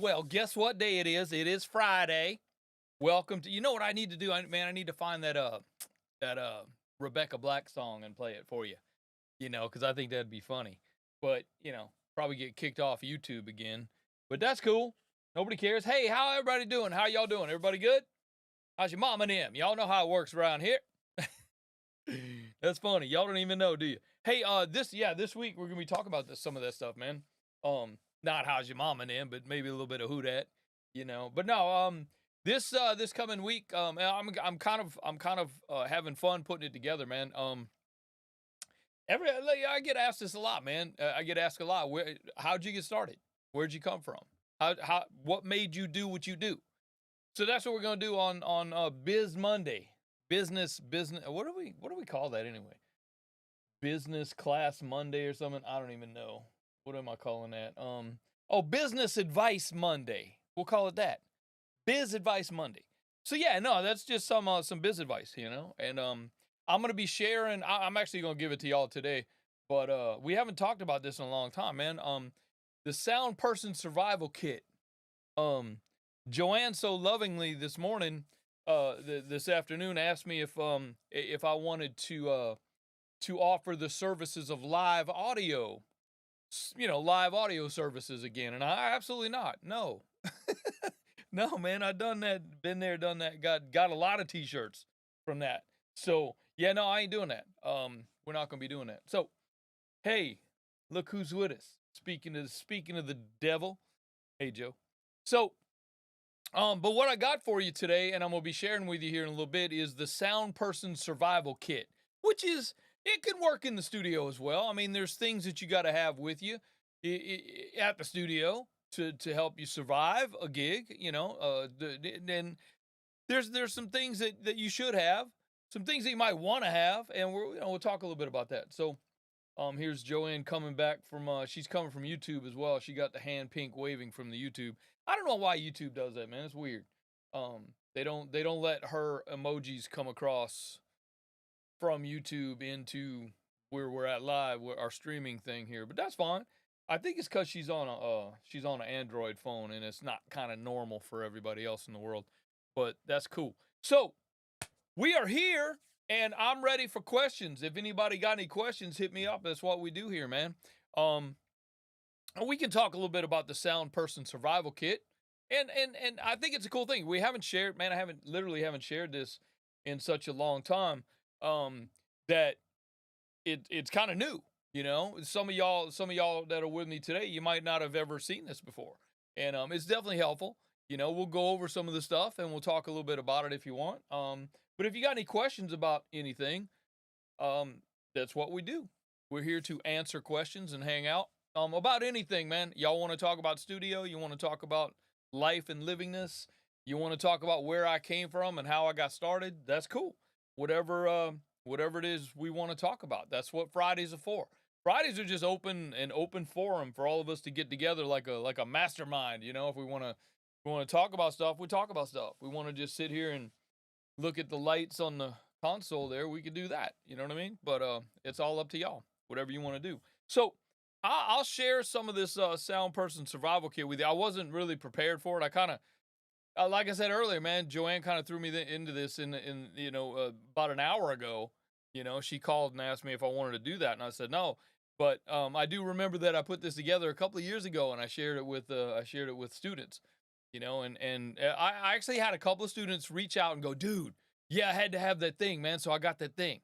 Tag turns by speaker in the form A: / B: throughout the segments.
A: Well, guess what day it is? It is Friday. Welcome to. You know what I need to do, man? I need to find that Rebecca Black song and play it for you. Because I think that'd be funny. But probably get kicked off YouTube again. But that's cool. Nobody cares. Hey, how everybody doing? How y'all doing? Everybody good? How's your mom and them? Y'all know how it works around here. That's funny. Y'all don't even know, do you? Hey, this week we're gonna be talking about some of that stuff, man. Not how's your mom and them, but maybe a little bit of who that. But no, this coming week, I'm kind of having fun putting it together, man. I get asked this a lot, man. I get asked a lot. How'd you get started? Where'd you come from? What made you do what you do? So that's what we're gonna do on Biz Monday. Business. What do we call that anyway? Business class Monday or something? I don't even know. What am I calling that? Business advice Monday. We'll call it that. Biz advice Monday. So yeah, no, that's just some biz advice, And I'm gonna be sharing. I'm actually gonna give it to y'all today, but we haven't talked about this in a long time, man. The Sound Person Survival Kit. Joanne so lovingly this morning, this afternoon, asked me if I wanted to offer the services of live audio, live audio services again, and I absolutely not. No, no, man, I done that, been there, done that, got a lot of t-shirts from that. So yeah, no, I ain't doing that. We're not gonna be doing that. So hey, look who's with us. Speaking of the devil. Hey, Joe. So but what I got for you today, and I'm going to be sharing with you here in a little bit, is the Sound Person Survival Kit, which it can work in the studio as well. I mean, there's things that you got to have with you at the studio to help you survive a gig, then there's some things that you should have, some things that you might want to have, and we'll talk a little bit about that. So here's Joanne coming back from, she's coming from YouTube as well. She got the hand pink waving from the YouTube. I don't know why YouTube does that, man. It's weird. They don't let her emojis come across from YouTube into where we're at live, our streaming thing here, but that's fine. I think it's because she's on an Android phone, and it's not kind of normal for everybody else in the world, but that's cool. So we are here. And I'm ready for questions. If anybody got any questions, hit me up. That's what we do here, man. We can talk a little bit about the Sound Person Survival Kit. And I think it's a cool thing. We haven't shared, man, I literally haven't shared this in such a long time. That it's kind of new, Some of y'all that are with me today, you might not have ever seen this before. And it's definitely helpful. We'll go over some of the stuff and we'll talk a little bit about it if you want. But if you got any questions about anything, that's what we do. We're here to answer questions and hang out about anything, man. Y'all want to talk about studio? You want to talk about life and livingness? You want to talk about where I came from and how I got started? That's cool. Whatever it is we want to talk about. That's what Fridays are for. Fridays are just an open forum for all of us to get together like a mastermind. If we want to talk about stuff, we talk about stuff. We want to just sit here and look at the lights on the console there, we could do that. You know what I mean? But it's all up to y'all, whatever you want to do. So I'll share some of this Sound Person Survival Kit with you. I wasn't really prepared for it. I kind of, like I said earlier, man, Joanne kind of threw me into this in about an hour ago. She called and asked me if I wanted to do that, and I said no. But I do remember that I put this together a couple of years ago, and I shared it with students. And I actually had a couple of students reach out and go, dude, yeah, I had to have that thing, man. So I got that thing,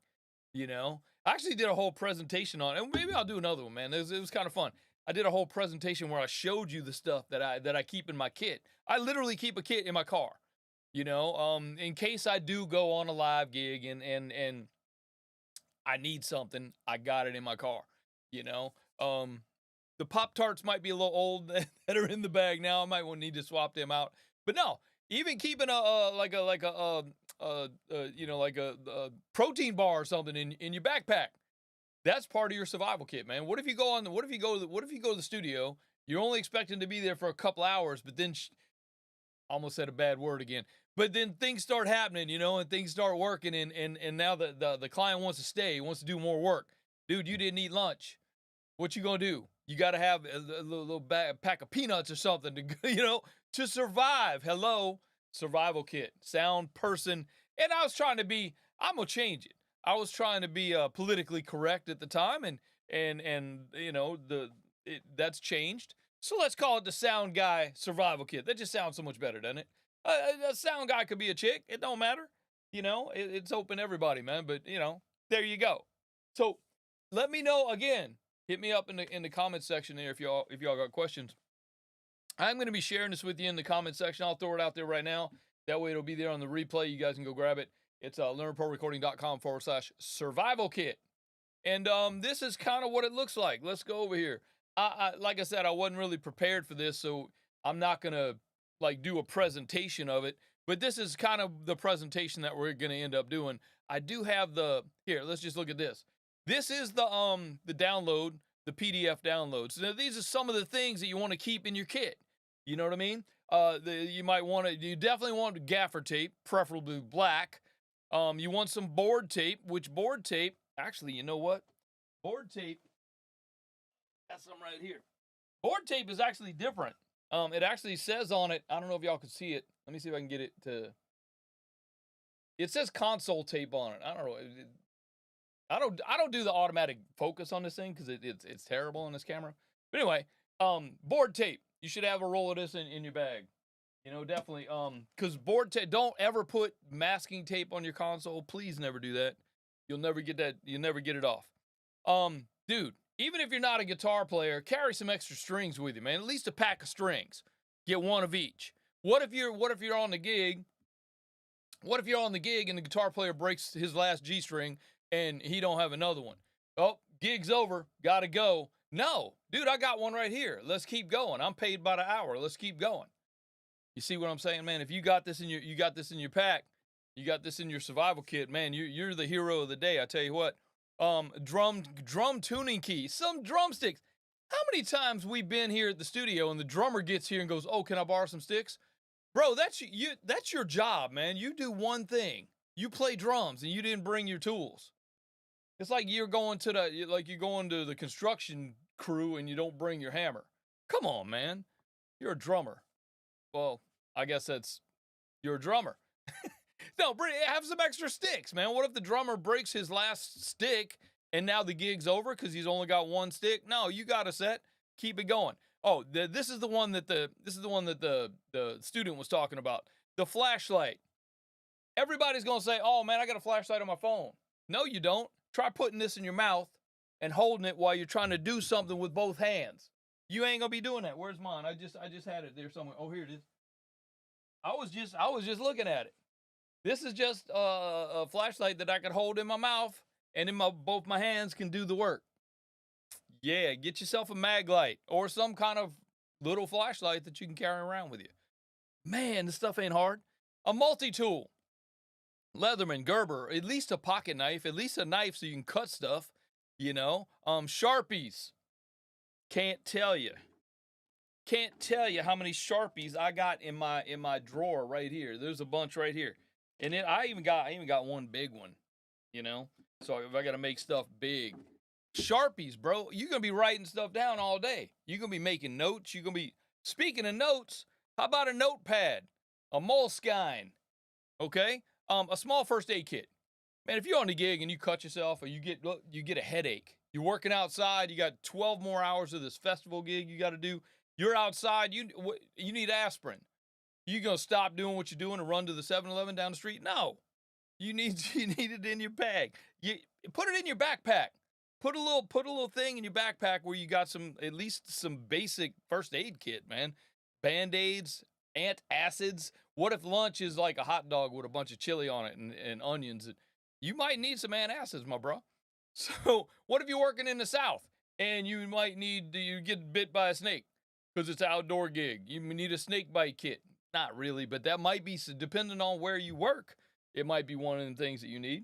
A: I actually did a whole presentation on it, and maybe I'll do another one, man. It was kind of fun. I did a whole presentation where I showed you the stuff that I keep in my kit. I literally keep a kit in my car, in case I do go on a live gig and I need something, I got it in my car, The Pop-Tarts might be a little old that are in the bag now. I might need to swap them out. But no, even keeping a protein bar or something in your backpack, that's part of your survival kit, man. What if you go to the studio, you're only expecting to be there for a couple hours, but then almost said a bad word again. But then things start happening, and things start working, and now the client wants to stay, wants to do more work. Dude, you didn't eat lunch. What you gonna do? You got to have a little pack of peanuts or something to, to survive. Hello, survival kit, sound person. And I was trying to be, I'm going to change it. I was trying to be politically correct at the time, and that's changed. So let's call it the sound guy survival kit. That just sounds so much better, doesn't it? A sound guy could be a chick. It don't matter. It's open to everybody, man. But there you go. So let me know again. Hit me up in the comment section there if y'all got questions. I'm going to be sharing this with you in the comment section. I'll throw it out there right now. That way it'll be there on the replay. You guys can go grab it. It's learnprorecording.com/survival kit. And this is kind of what it looks like. Let's go over here. Like I said, I wasn't really prepared for this, so I'm not going to do a presentation of it. But this is kind of the presentation that we're going to end up doing. I do have here, let's just look at this. This is the download, the PDF downloads. Now, these are some of the things that you want to keep in your kit. You know what I mean? You definitely want gaffer tape, preferably black. You want some board tape, which board tape, actually, you know what? Board tape, that's some right here. Board tape is actually different. It actually says on it, I don't know if y'all can see it. Let me see if I can get it to, it says console tape on it. I don't know. I don't do the automatic focus on this thing because it's terrible on this camera. But anyway, board tape. You should have a roll of this in your bag. Definitely. Because board tape, don't ever put masking tape on your console. Please never do that. You'll never get that. You'll never get it off. Dude, even if you're not a guitar player, carry some extra strings with you, man. At least a pack of strings. Get one of each. What if you're on the gig? What if you're on the gig and the guitar player breaks his last G string and he don't have another one? Oh, gig's over. Gotta go. No, dude, I got one right here. Let's keep going. I'm paid by the hour. Let's keep going. You see what I'm saying, man? If you got this in your pack, you got this in your survival kit, man, you're the hero of the day. I tell you what. Drum tuning key, some drumsticks. How many times we've been here at the studio and the drummer gets here and goes, "Oh, can I borrow some sticks?" Bro, that's your job, man. You do one thing. You play drums and you didn't bring your tools. It's like you're going to the construction crew and you don't bring your hammer. Come on, man. You're a drummer. Well, I guess you're a drummer. No, have some extra sticks, man. What if the drummer breaks his last stick and now the gig's over because he's only got one stick? No, you got a set. Keep it going. Oh, this is the one that the student was talking about. The flashlight. Everybody's gonna say, "Oh man, I got a flashlight on my phone." No, you don't. Try putting this in your mouth and holding it while you're trying to do something with both hands. You ain't gonna be doing that. Where's mine? I just had it there somewhere. Oh, here it is. I was just looking at it. This is just a flashlight that I could hold in my mouth and in both my hands can do the work. Yeah, get yourself a mag light or some kind of little flashlight that you can carry around with you. Man, this stuff ain't hard. A multi-tool. Leatherman, Gerber, at least a pocket knife, at least a knife so you can cut stuff, Sharpies. Can't tell you how many Sharpies I got in my drawer right here. There's a bunch right here. And then I even got one big one, So if I got to make stuff big, Sharpies, bro, you're going to be writing stuff down all day. You're going to be making notes. You're going to be, speaking of notes, how about a notepad, a Moleskine, okay? A small first aid kit. Man, if you're on the gig and you cut yourself or you get a headache, you're working outside, you got 12 more hours of this festival gig you got to do. You're outside, you need aspirin. You going to stop doing what you're doing and run to the 7-Eleven down the street? No. You need it in your bag. You put it in your backpack. Put a little thing in your backpack where you got at least some basic first aid kit, man. Band-Aids, antacids. What if lunch is like a hot dog with a bunch of chili on it and onions? You might need some antacids, my bro. So what if you're working in the South and you might you get bit by a snake because it's an outdoor gig? You need a snake bite kit. Not really, but that might be, depending on where you work, it might be one of the things that you need.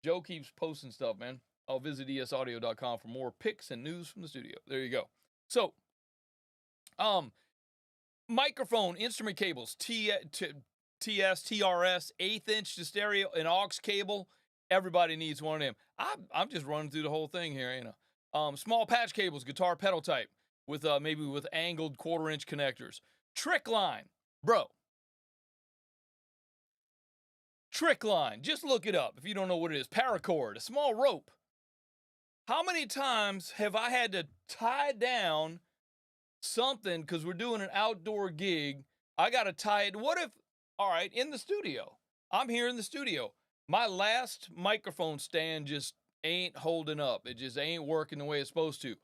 A: Joe keeps posting stuff, man. I'll visit esaudio.com for more pics and news from the studio. There you go. So, microphone, instrument cables, TS, TRS, 1/8 inch to stereo, an aux cable. Everybody needs one of them. I'm just running through the whole thing here, Small patch cables, guitar pedal type. with maybe with angled 1/4-inch connectors. Trick line, bro. Trick line. Just look it up if you don't know what it is. Paracord, a small rope. How many times have I had to tie down something because we're doing an outdoor gig? I got to tie it. What if, all right, in the studio, I'm here in the studio. My last microphone stand just ain't holding up. It just ain't working the way it's supposed to.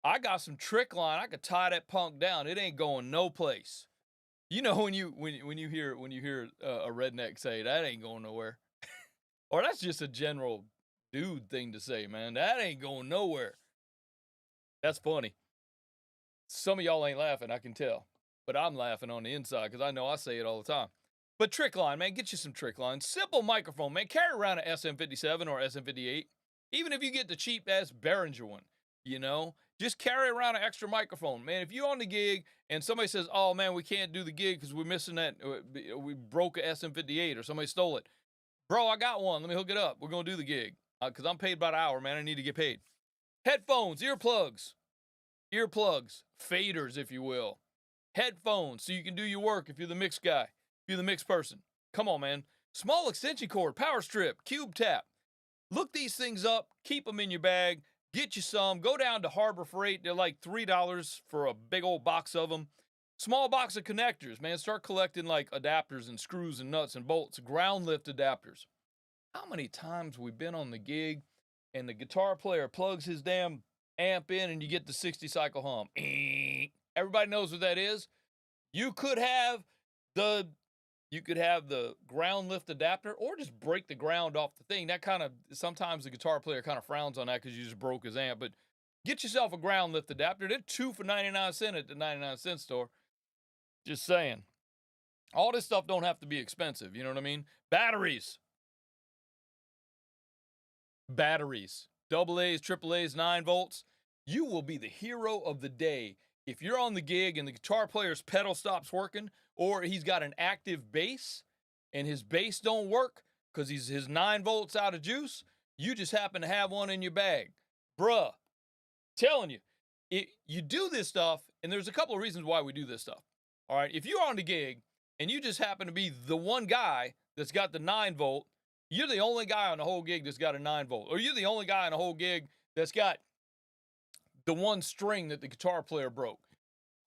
A: I got some trick line. I could tie that punk down. It ain't going no place. You know when you hear a redneck say that ain't going nowhere, or that's just a general dude thing to say, man. That ain't going nowhere. That's funny. Some of y'all ain't laughing, I can tell, but I'm laughing on the inside because I know I say it all the time. But trick line, man, get you some trick line. Simple microphone, man. Carry around an SM57 or SM58, even if you get the cheap ass Behringer one. You know, just carry around an extra microphone, man. If you're on the gig and somebody says, "Oh man, we can't do the gig because we're missing that, we broke a SM58 or somebody stole it," bro, I got one. Let me hook it up. We're gonna do the gig because I'm paid by the hour, man. I need to get paid. Headphones, earplugs, faders, if you will. Headphones, so you can do your work if you're the mix guy, if you're the mix person. Come on, man. Small extension cord, power strip, cube tap. Look these things up. Keep them in your bag. Get you some. Go down to Harbor Freight. They're like $3 for a big old box of them. Small box of connectors, man. Start collecting like adapters and screws and nuts and bolts. Ground lift adapters. How many times we've been on the gig and the guitar player plugs his damn amp in and you get the 60 cycle hum. Everybody knows what that is. You could have the ground lift adapter or just break the ground off the thing. That kind of, sometimes the guitar player kind of frowns on that because you just broke his amp, but get yourself a ground lift adapter. They're 2 for 99 cents at the 99-cent store. Just saying. All this stuff don't have to be expensive. You know what I mean? Batteries. Double A's, triple A's, 9 volts. You will be the hero of the day if you're on the gig and the guitar player's pedal stops working, or he's got an active bass and his bass don't work because his 9 volts out of juice. You just happen to have one in your bag. Bruh, telling you, you do this stuff, and there's a couple of reasons why we do this stuff. All right, if you're on the gig and you just happen to be the one guy that's got the 9 volt, you're the only guy on the whole gig that's got a 9 volt, or you're the only guy on the whole gig that's got the one string that the guitar player broke.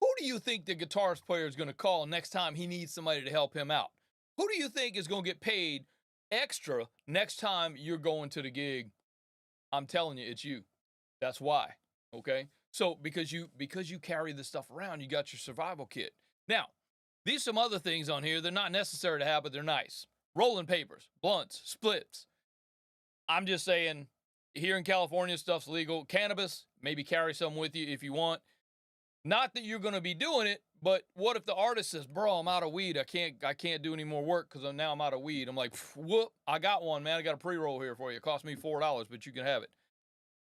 A: Who do you think the guitar player is going to call next time he needs somebody to help him out? Who do you think is going to get paid extra next time you're going to the gig? I'm telling you, it's you. That's why. Okay? So because you carry this stuff around, you got your survival kit. Now, these some other things on here. They're not necessary to have, but they're nice. Rolling papers, blunts, splits. I'm just saying, here in California, stuff's legal. Cannabis, maybe carry some with you if you want. Not that you're going to be doing it, but what if the artist says, "Bro, I'm out of weed. I can't do any more work because I'm out of weed." I'm like, "Whoop, I got one, man. I got a pre-roll here for you. It cost me $4, but you can have it."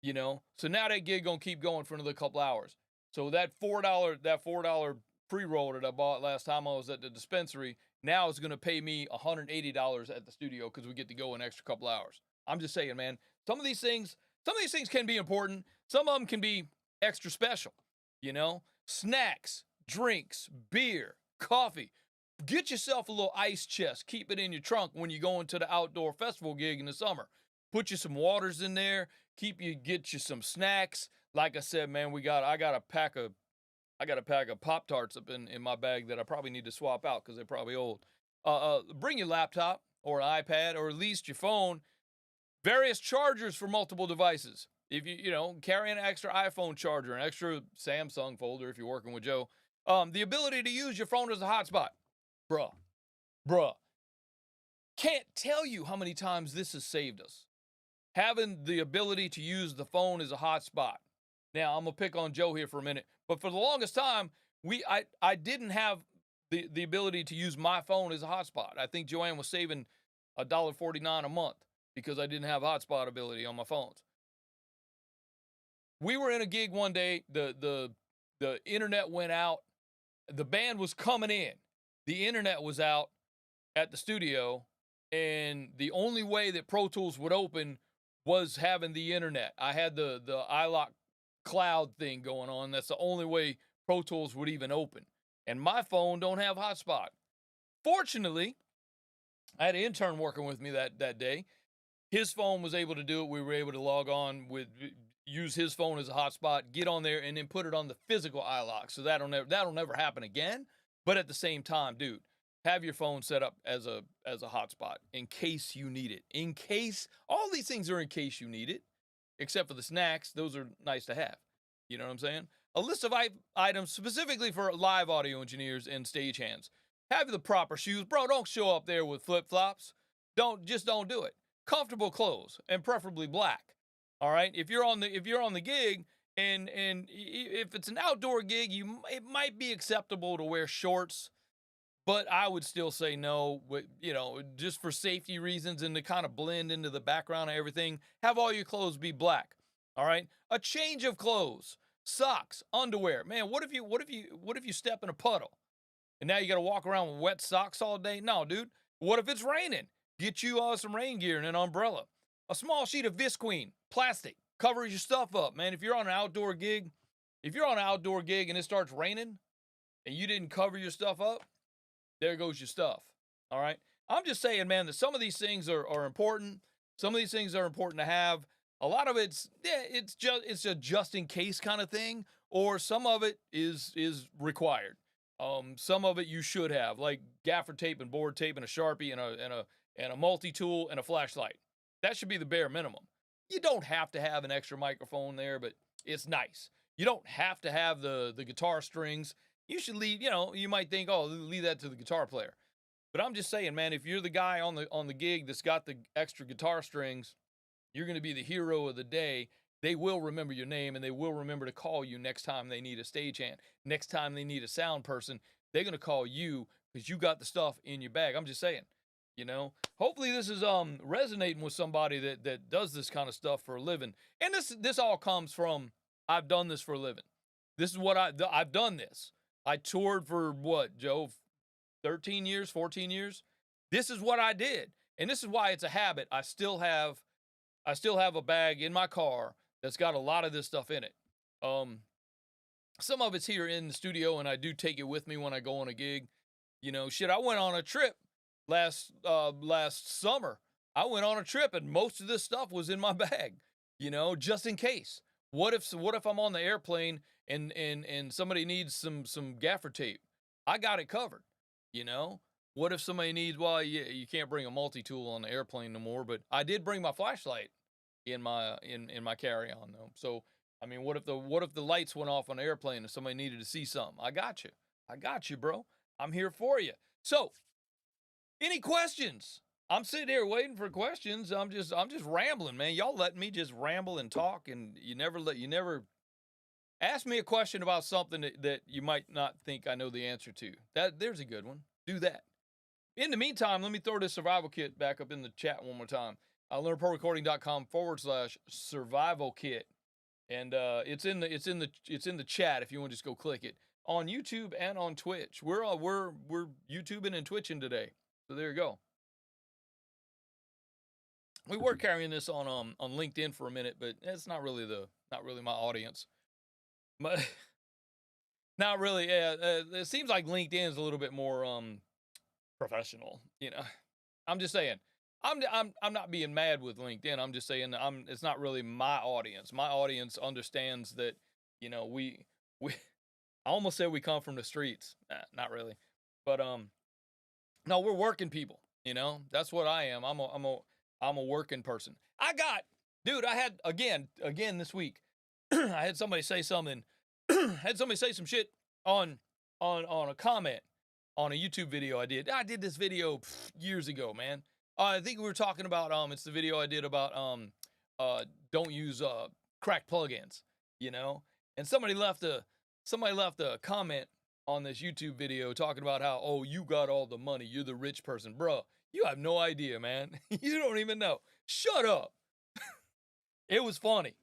A: You know? So now that gig going to keep going for another couple hours. So that $4 pre-roll that I bought last time I was at the dispensary, now it's going to pay me $180 at the studio because we get to go an extra couple hours. I'm just saying, man, some of these things can be important. Some of them can be extra special, you know? Snacks, drinks, beer, coffee. Get yourself a little ice chest. Keep it in your trunk when you go into the outdoor festival gig in the summer. Put you some waters in there. Get you some snacks. Like I said, man, I got a pack of Pop-Tarts up in my bag that I probably need to swap out because they're probably old. Bring your laptop or an iPad or at least your phone. Various chargers for multiple devices. If you carry an extra iPhone charger, an extra Samsung folder if you're working with Joe. The ability to use your phone as a hotspot. Bruh. Can't tell you how many times this has saved us. Having the ability to use the phone as a hotspot. Now, I'm going to pick on Joe here for a minute. But for the longest time, I didn't have the ability to use my phone as a hotspot. I think Joanne was saving $1.49 a month because I didn't have hotspot ability on my phones. We were in a gig one day. The internet went out. The band was coming in. The internet was out at the studio. And the only way that Pro Tools would open was having the internet. I had the iLock cloud thing going on. That's the only way Pro Tools would even open. And my phone don't have hotspot. Fortunately, I had an intern working with me that day. His phone was able to do it. We were able to log on with use his phone as a hotspot, get on there, and then put it on the physical iLock. So that'll never happen again. But at the same time, dude, have your phone set up as a hotspot in case you need it. In case all these things are in case you need it, except for the snacks. Those are nice to have. You know what I'm saying? A list of items specifically for live audio engineers and stagehands. Have the proper shoes, bro. Don't show up there with flip flops. Don't do it. Comfortable clothes and preferably black. All right. If you're on the gig and if it's an outdoor gig, it might be acceptable to wear shorts, but I would still say no. Just for safety reasons and to kind of blend into the background of everything. Have all your clothes be black. All right. A change of clothes, socks, underwear. Man, what if you step in a puddle? And now you got to walk around with wet socks all day? No, dude. What if it's raining? Get you some rain gear and an umbrella. A small sheet of Visqueen, plastic, covers your stuff up, man. If you're on an outdoor gig and it starts raining and you didn't cover your stuff up, there goes your stuff. All right. I'm just saying, man, that some of these things are important. Some of these things are important to have. A lot of it's a just in case kind of thing, or some of it is required. Some of it you should have, like gaffer tape and board tape and a Sharpie and a multi-tool and a flashlight. That should be the bare minimum. You don't have to have an extra microphone there, but it's nice. You don't have to have the guitar strings. You should leave, you might think, oh, leave that to the guitar player. But I'm just saying, man, if you're the guy on the gig that's got the extra guitar strings, you're going to be the hero of the day. They will remember your name, and they will remember to call you next time they need a stagehand. Next time they need a sound person, they're going to call you because you got the stuff in your bag. I'm just saying, hopefully this is resonating with somebody that does this kind of stuff for a living. And this all comes from, I've done this for a living. This is what I've done this. I toured for what, Joe, 13 years, 14 years. This is what I did. And this is why it's a habit. I still have a bag in my car that's got a lot of this stuff in it. Some of it's here in the studio, and I do take it with me when I go on a gig. I went on a trip last summer. I went on a trip, and most of this stuff was in my bag, just in case. What if I'm on the airplane and somebody needs some gaffer tape? I got it covered, What if somebody needs, well, you can't bring a multi-tool on the airplane no more, but I did bring my flashlight in my carry-on though. So, I mean, what if the lights went off on the airplane and somebody needed to see something? I got you, bro. I'm here for you. So, any questions? I'm sitting here waiting for questions. I'm just rambling, man. Y'all letting me just ramble and talk, and you never ask me a question about something that you might not think I know the answer to. There's a good one. Do that. In the meantime, let me throw this survival kit back up in the chat one more time. LearnProRecording.com/survival kit. And it's in the chat if you want to just go click it. On YouTube and on Twitch. We're YouTubing and Twitching today. So there you go. We were carrying this on LinkedIn for a minute, but it's not really my audience. But not really. It seems like LinkedIn is a little bit more professional, I'm just saying. I'm not being mad with LinkedIn. I'm just saying it's not really my audience. My audience understands that, we I almost said we come from the streets. Not really. But no, we're working people, That's what I am. I'm a working person. I had again this week. I had somebody say something. Had somebody say some shit on a comment on a YouTube video I did. I did this video years ago, man. I think we were talking about it's the video I did about don't use cracked plugins, And somebody left a comment on this YouTube video talking about how, oh, you got all the money, you're the rich person. Bro, you have no idea, man. You don't even know. Shut up. It was funny.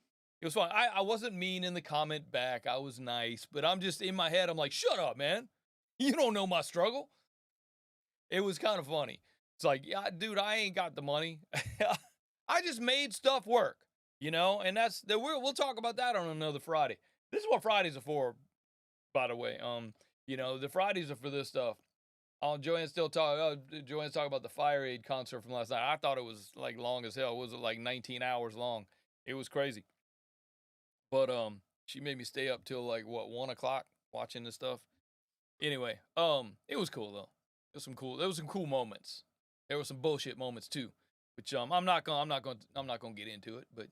A: It was fun. I wasn't mean in the comment back. I was nice, but I'm just in my head. I'm like, shut up, man. You don't know my struggle. It was kind of funny. It's like, yeah, dude, I ain't got the money. I just made stuff work. You know, and we'll talk about that on another Friday. This is what Fridays are for, by the way. The Fridays are for this stuff. Joanne's talking about the Fire Aid concert from last night. I thought it was like long as hell. It was like 19 hours long. It was crazy. But she made me stay up till like what 1 o'clock watching this stuff. Anyway, it was cool though. There was some cool moments. There were some bullshit moments too, which I'm not gonna get into it. But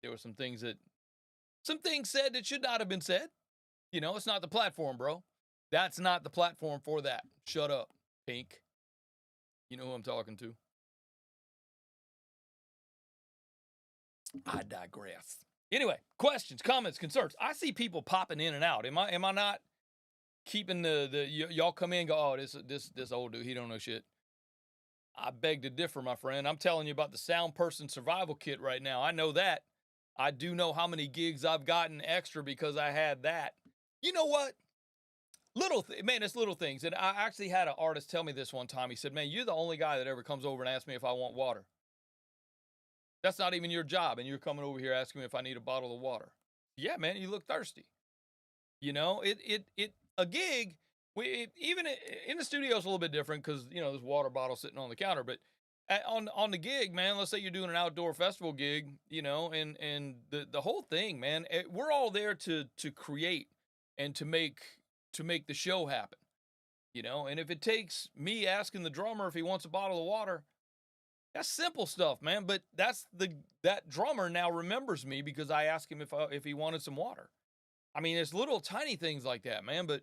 A: there were some things said that should not have been said. It's not the platform, bro. That's not the platform for that. Shut up, Pink. You know who I'm talking to. I digress. Anyway, questions, comments, concerns. I see people popping in and out. Am I not keeping y'all come in and go, oh, this old dude, he don't know shit. I beg to differ, my friend. I'm telling you about the Sound Person Survival Kit right now. I know that. I do know how many gigs I've gotten extra because I had that. You know what? It's little things. And I actually had an artist tell me this one time. He said, man, you're the only guy that ever comes over and asks me if I want water. That's not even your job. And you're coming over here asking me if I need a bottle of water. Yeah, man, you look thirsty. A gig, even in the studio is a little bit different because, there's water bottle sitting on the counter. But on the gig, man, let's say you're doing an outdoor festival gig, and the whole thing, man, we're all there to create and to make the show happen, and if it takes me asking the drummer if he wants a bottle of water, that's simple stuff, man. But that drummer now remembers me because I asked him if he wanted some water. I mean, it's little tiny things like that, man. But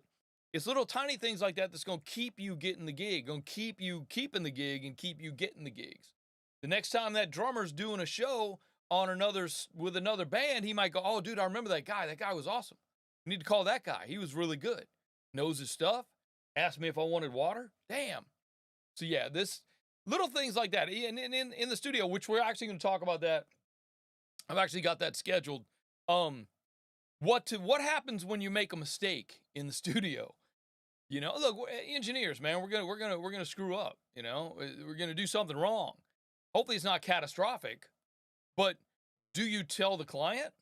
A: it's little tiny things like that that's going to keep you getting the gig, going to keep you keeping the gig and keep you getting the gigs. The next time that drummer's doing a show with another band, he might go, oh, dude, I remember that guy. That guy was awesome. You need to call that guy. He was really good. Knows his stuff. Asked me if I wanted water. Damn. So yeah, this little things like that. In the studio, which we're actually going to talk about that. I've actually got that scheduled. What happens when you make a mistake in the studio? Look, engineers, man, we're gonna screw up. We're gonna do something wrong. Hopefully, it's not catastrophic. But do you tell the client?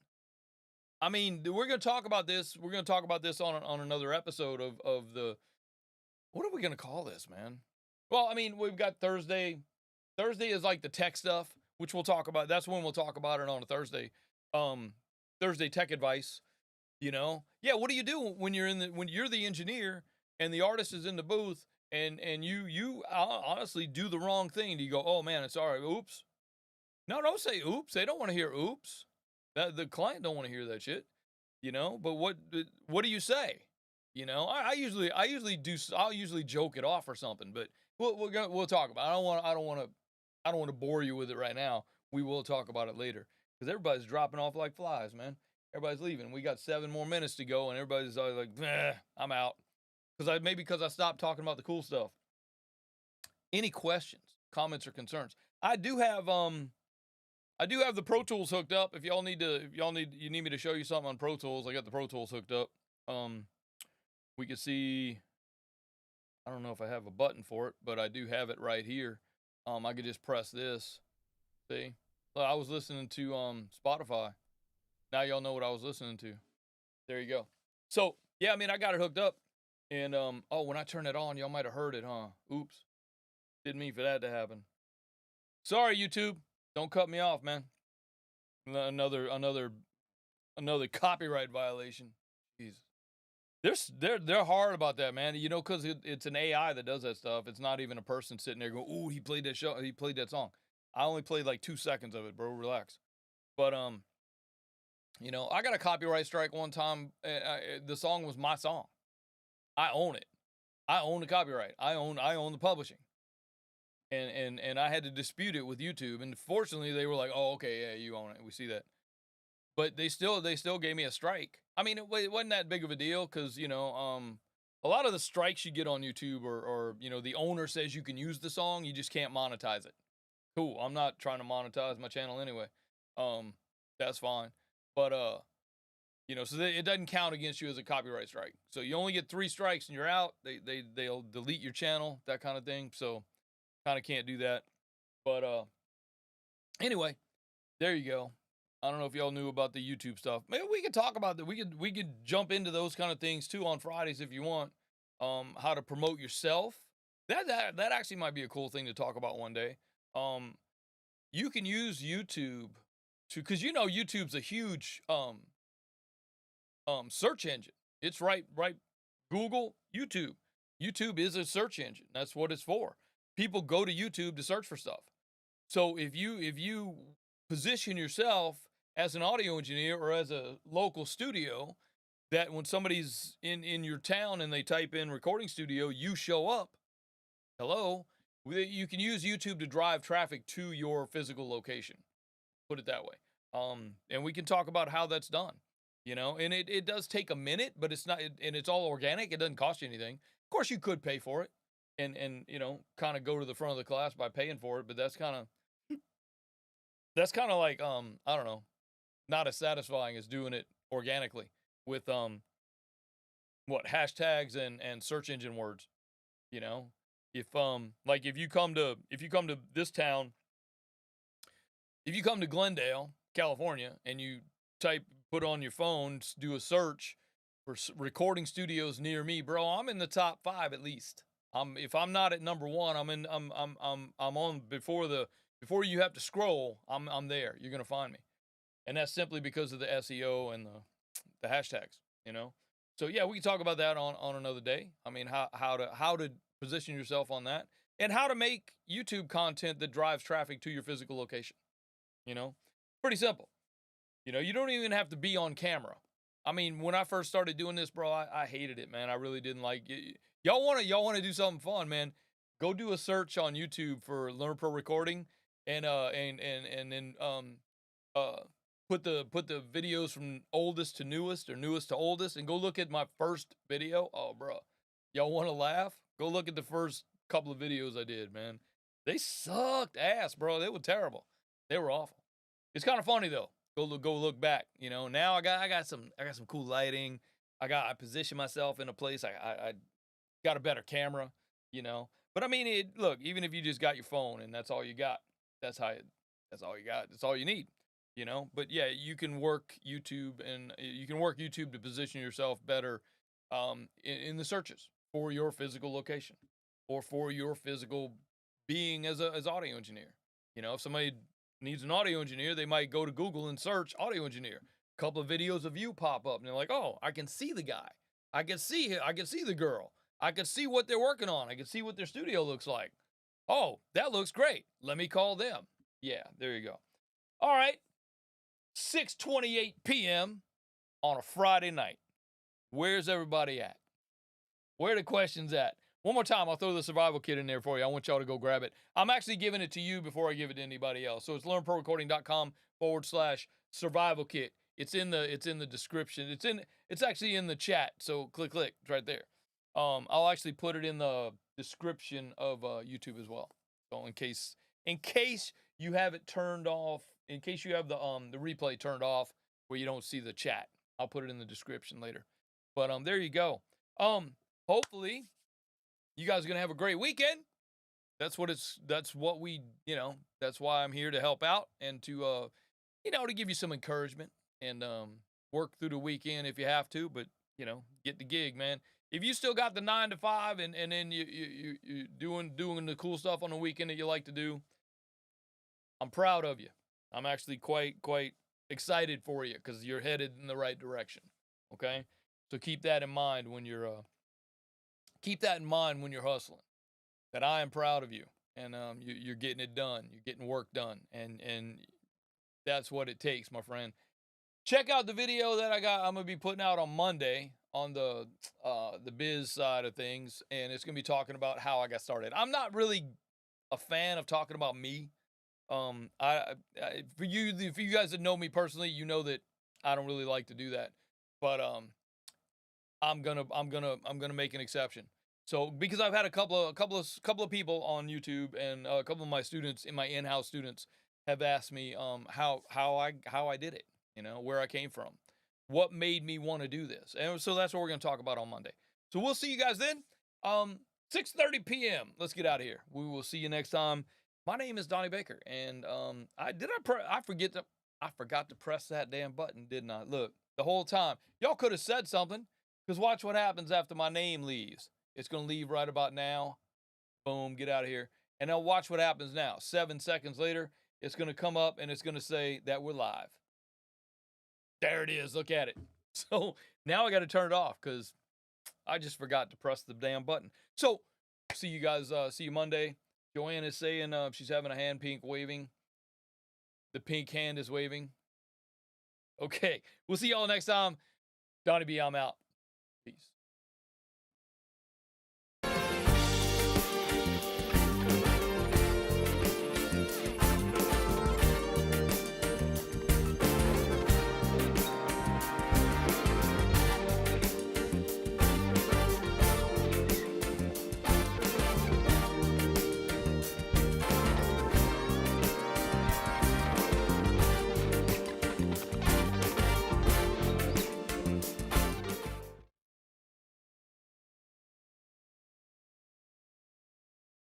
A: I mean, we're gonna talk about this. We're gonna talk about this on another episode of the. What are we gonna call this, man? Well, I mean, we've got Thursday. Thursday is like the tech stuff, which we'll talk about. That's when we'll talk about it on a Thursday. Thursday tech advice. Yeah. What do you do when you're the engineer and the artist is in the booth and you honestly do the wrong thing? Do you go, oh man, it's all right. Oops. No, don't say oops. They don't want to hear oops. The client don't want to hear that shit. But what do you say? I'll usually joke it off or something, but we'll talk about it. I don't want to bore you with it right now. We will talk about it later because everybody's dropping off like flies, man. Everybody's leaving. We got 7 more minutes to go, and everybody's always like, I'm out. Because I stopped talking about the cool stuff. Any questions, comments, or concerns? I do have the Pro Tools hooked up. If you need me to show you something on Pro Tools, I got the Pro Tools hooked up. We can see. I don't know if I have a button for it, but I do have it right here. I could just press this. See, I was listening to Spotify. Now y'all know what I was listening to. There you go. So yeah, I mean, I got it hooked up, and when I turn it on, y'all might have heard it, huh? Oops, didn't mean for that to happen. Sorry, YouTube. Don't cut me off, man. Another copyright violation. Jesus. They're hard about that, man. Because it's an AI that does that stuff. It's not even a person sitting there going, "Ooh, he played that song." I only played like 2 seconds of it, bro. Relax. But I got a copyright strike one time. The song was my song. I own it. I own the copyright. I own the publishing. And I had to dispute it with YouTube. And fortunately, they were like, "Oh, okay, yeah, you own it. We see that." But they still gave me a strike. I mean, it wasn't that big of a deal because a lot of the strikes you get on YouTube or the owner says you can use the song, you just can't monetize it. Cool. I'm not trying to monetize my channel anyway. That's fine. But so it doesn't count against you as a copyright strike. So you only get 3 strikes and you're out. They'll delete your channel, that kind of thing. So kind of can't do that. But anyway, there you go. I don't know if y'all knew about the YouTube stuff. Maybe we could talk about that. We could jump into those kind of things too on Fridays if you want. How to promote yourself. That actually might be a cool thing to talk about one day. Um, you can use YouTube to, because YouTube's a huge search engine. It's right Google, YouTube. YouTube is a search engine. That's what it's for. People go to YouTube to search for stuff. So if you position yourself as an audio engineer or as a local studio, that when somebody's in your town and they type in recording studio, you show up. Hello. You can use YouTube to drive traffic to your physical location. Put it that way. And we can talk about how that's done. And it does take a minute, but it's not, and it's all organic. It doesn't cost you anything. Of course, you could pay for it, and kind of go to the front of the class by paying for it. But that's kind of like, I don't know, not as satisfying as doing it organically with what hashtags and search engine words. If you come to this town, if you come to Glendale, California, and you put on your phone, do a search for recording studios near me, bro, I'm in the top 5 at least. If I'm not at number 1, I'm on before you have to scroll. I'm there. You're gonna find me, and that's simply because of the SEO and the hashtags. So yeah, we can talk about that on another day. I mean, how to position yourself on that, and how to make YouTube content that drives traffic to your physical location. Pretty simple. You don't even have to be on camera. I mean, when I first started doing this, bro, I hated it, man. I really didn't like it. Y'all want to do something fun, man? Go do a search on YouTube for Learn Pro Recording, and then put the videos from oldest to newest or newest to oldest, and go look at my first video. Oh, bro, y'all want to laugh? Go look at the first couple of videos I did, man. They sucked ass, bro. They were terrible. They were awful. It's kind of funny though. Go look back. Now I got some cool lighting. I position myself in a place. I got a better camera. But I mean, look, even if you just got your phone and that's all you got, that's all you got. That's all you need. But yeah, you can work YouTube, and you can work YouTube to position yourself better in the searches for your physical location or for your physical being as audio engineer. If somebody needs an audio engineer, they might go to Google and search audio engineer. A couple of videos of you pop up, and they're like, "Oh, I can see the guy. I can see the girl. I can see what they're working on. I can see what their studio looks like. Oh, that looks great. Let me call them." Yeah, there you go. All right. 6:28 p.m. on a Friday night. Where's everybody at? Where are the questions at? One more time, I'll throw the survival kit in there for you. I want y'all to go grab it. I'm actually giving it to you before I give it to anybody else. So it's learnprorecording.com/survival kit. It's in the description. It's actually in the chat. So click. It's right there. I'll actually put it in the description of YouTube as well. So in case you have it turned off, in case you have the replay turned off where you don't see the chat, I'll put it in the description later. But there you go. Hopefully you guys are gonna have a great weekend. That's why I'm here to help out and to to give you some encouragement and work through the weekend if you have to, but get the gig, man. If you still got the 9 to 5 and then you doing the cool stuff on the weekend that you like to do, I'm proud of you. I'm actually quite excited for you because you're headed in the right direction. Okay, so keep that in mind when you're hustling. That I am proud of you, and you're getting it done. You're getting work done, and that's what it takes, my friend. Check out the video that I'm gonna be putting out on Monday on the biz side of things, and it's gonna be talking about how I got started. I'm not really a fan of talking about me. For you guys that know me personally, you know that I don't really like to do that, but I'm gonna make an exception. So because I've had a couple of people on YouTube, and a couple of my students, my in-house students, have asked me how I did it, where I came from, what made me want to do this, and so that's what we're gonna talk about on Monday. So we'll see you guys then. 6:30 p.m. Let's get out of here. We will see you next time. My name is Donny Baker, and I forget to I forgot to press that damn button, didn't I? Look, the whole time. Y'all could have said something, because watch what happens after my name leaves. It's going to leave right about now. Boom, get out of here. And now watch what happens now. 7 seconds later, it's going to come up and it's going to say that we're live. There it is. Look at it. So now I got to turn it off because I just forgot to press the damn button. So see you guys. See you Monday. Joanne is saying she's having a hand pink waving. The pink hand is waving. Okay. We'll see y'all next time. Donny B, I'm out. Peace.